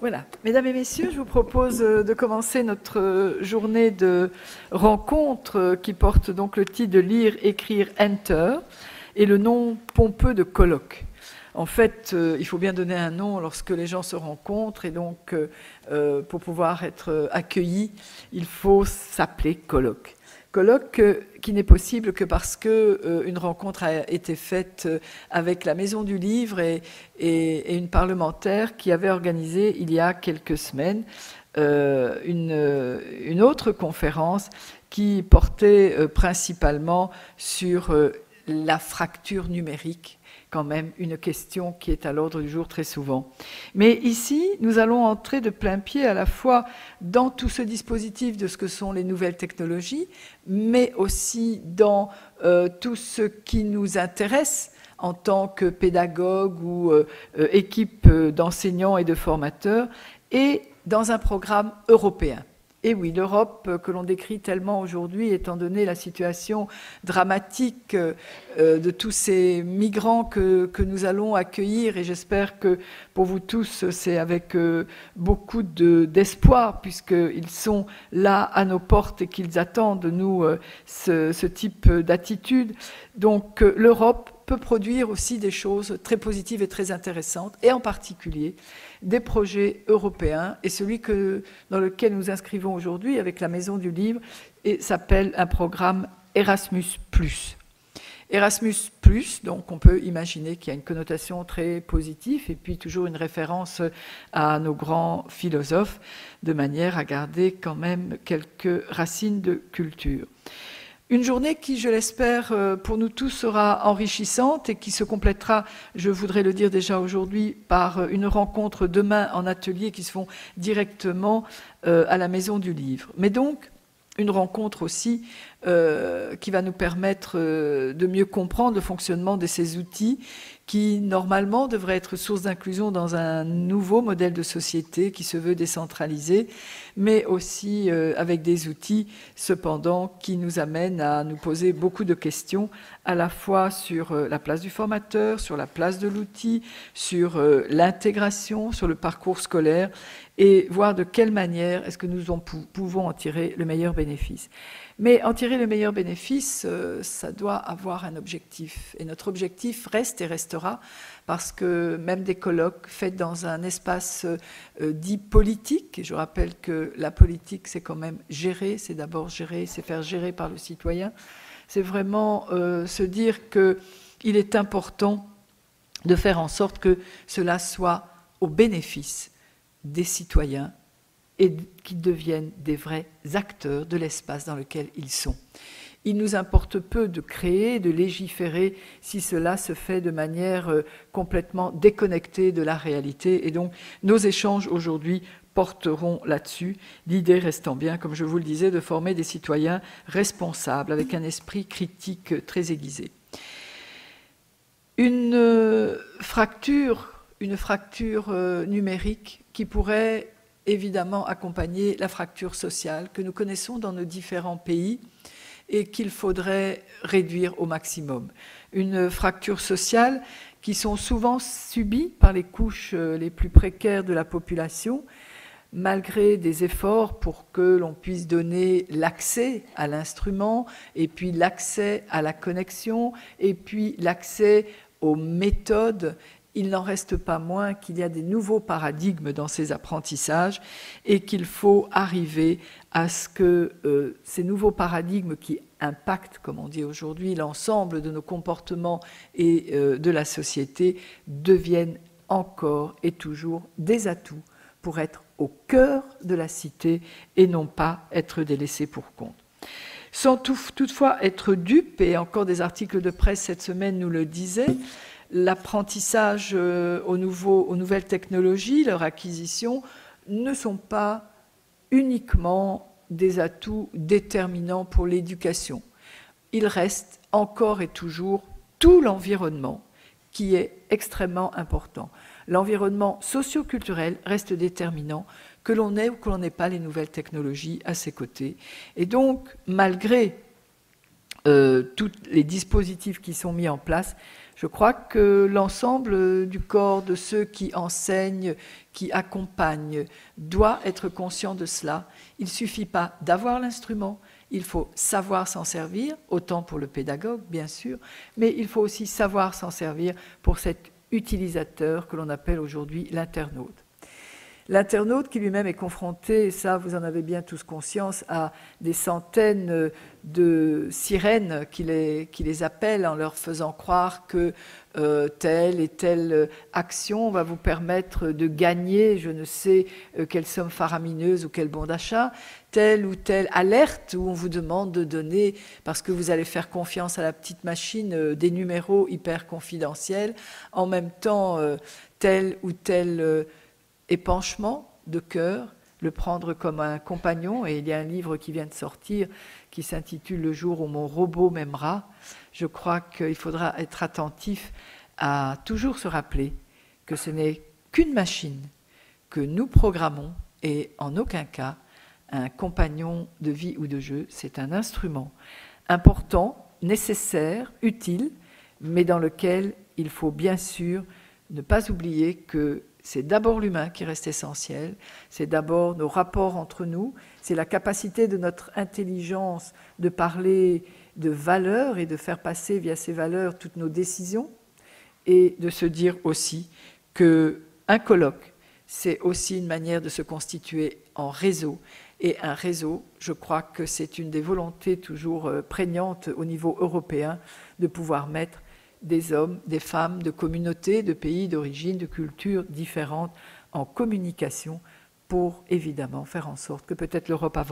Voilà. Mesdames et messieurs, je vous propose de commencer notre journée de rencontre qui porte donc le titre de Lire, écrire, enter et le nom pompeux de colloque. En fait, il faut bien donner un nom lorsque les gens se rencontrent et donc pour pouvoir être accueillis, il faut s'appeler colloque. Colloque qui n'est possible que parce qu'une rencontre a été faite avec la Maison du Livre et une parlementaire qui avait organisé il y a quelques semaines une autre conférence qui portait principalement sur la fracture numérique, quand même une question qui est à l'ordre du jour très souvent. Mais ici, nous allons entrer de plein pied à la fois dans tout ce dispositif de ce que sont les nouvelles technologies, mais aussi dans tout ce qui nous intéresse en tant que pédagogue ou équipe d'enseignants et de formateurs, et dans un programme européen. Et oui, l'Europe que l'on décrit tellement aujourd'hui, étant donné la situation dramatique de tous ces migrants que nous allons accueillir, et j'espère que pour vous tous, c'est avec beaucoup d'espoir, puisqu'ils sont là à nos portes et qu'ils attendent de nous ce type d'attitude. Donc l'Europe peut produire aussi des choses très positives et très intéressantes, et en particulier des projets européens, et celui dans lequel nous inscrivons aujourd'hui avec la Maison du Livre s'appelle un programme Erasmus+. Erasmus+, donc on peut imaginer qu'il y a une connotation très positive et puis toujours une référence à nos grands philosophes, de manière à garder quand même quelques racines de culture. Une journée qui, je l'espère, pour nous tous sera enrichissante et qui se complétera, je voudrais le dire déjà aujourd'hui, par une rencontre demain en atelier qui se font directement à la Maison du Livre. Mais donc, une rencontre aussi qui va nous permettre de mieux comprendre le fonctionnement de ces outils qui, normalement, devraient être source d'inclusion dans un nouveau modèle de société qui se veut décentralisé, mais aussi avec des outils, cependant, qui nous amènent à nous poser beaucoup de questions, à la fois sur la place du formateur, sur la place de l'outil, sur l'intégration, sur le parcours scolaire, et voir de quelle manière est-ce que nous pouvons en tirer le meilleur bénéfice. Mais en tirer le meilleur bénéfice, ça doit avoir un objectif. Et notre objectif reste et restera, parce que même des colloques faits dans un espace dit politique, et je rappelle que la politique, c'est quand même gérer, c'est d'abord gérer, c'est faire gérer par le citoyen, c'est vraiment se dire qu'il est important de faire en sorte que cela soit au bénéfice des citoyens et qu'ils deviennent des vrais acteurs de l'espace dans lequel ils sont. Il nous importe peu de créer, de légiférer, si cela se fait de manière complètement déconnectée de la réalité. Et donc, nos échanges aujourd'hui porteront là-dessus, l'idée restant bien, comme je vous le disais, de former des citoyens responsables, avec un esprit critique très aiguisé. Une fracture numérique qui pourrait évidemment accompagner la fracture sociale que nous connaissons dans nos différents pays et qu'il faudrait réduire au maximum. Une fracture sociale qui sont souvent subies par les couches les plus précaires de la population, malgré des efforts pour que l'on puisse donner l'accès à l'instrument, et puis l'accès à la connexion, et puis l'accès aux méthodes. Il n'en reste pas moins qu'il y a des nouveaux paradigmes dans ces apprentissages et qu'il faut arriver à ce que ces nouveaux paradigmes qui impactent, comme on dit aujourd'hui, l'ensemble de nos comportements et de la société deviennent encore et toujours des atouts pour être au cœur de la cité et non pas être délaissés pour compte. Sans toutefois être dupes, et encore des articles de presse cette semaine nous le disaient, l'apprentissage aux nouvelles technologies, leur acquisition, ne sont pas uniquement des atouts déterminants pour l'éducation. Il reste encore et toujours tout l'environnement qui est extrêmement important. L'environnement socio-culturel reste déterminant, que l'on ait ou que l'on n'ait pas les nouvelles technologies à ses côtés. Et donc, malgré tous les dispositifs qui sont mis en place, je crois que l'ensemble du corps de ceux qui enseignent, qui accompagnent, doit être conscient de cela. Il ne suffit pas d'avoir l'instrument, il faut savoir s'en servir, autant pour le pédagogue, bien sûr, mais il faut aussi savoir s'en servir pour cet utilisateur que l'on appelle aujourd'hui l'internaute. L'internaute qui lui-même est confronté, et ça vous en avez bien tous conscience, à des centaines de sirènes qui les appellent en leur faisant croire que telle et telle action va vous permettre de gagner je ne sais quelle somme faramineuse ou quel bon d'achat, telle ou telle alerte où on vous demande de donner, parce que vous allez faire confiance à la petite machine, des numéros hyper confidentiels, en même temps tel ou tel épanchement de cœur, le prendre comme un compagnon. Et il y a un livre qui vient de sortir qui s'intitule « Le jour où mon robot m'aimera ». Je crois qu'il faudra être attentif à toujours se rappeler que ce n'est qu'une machine que nous programmons et en aucun cas un compagnon de vie ou de jeu. C'est un instrument important, nécessaire, utile, mais dans lequel il faut bien sûr ne pas oublier que c'est d'abord l'humain qui reste essentiel, c'est d'abord nos rapports entre nous, c'est la capacité de notre intelligence de parler de valeurs et de faire passer via ces valeurs toutes nos décisions, et de se dire aussi qu'un colloque, c'est aussi une manière de se constituer en réseau. Et un réseau, je crois que c'est une des volontés toujours prégnantes au niveau européen de pouvoir mettre des hommes, des femmes, de communautés, de pays, d'origine, de cultures différentes en communication pour évidemment faire en sorte que peut-être l'Europe avance.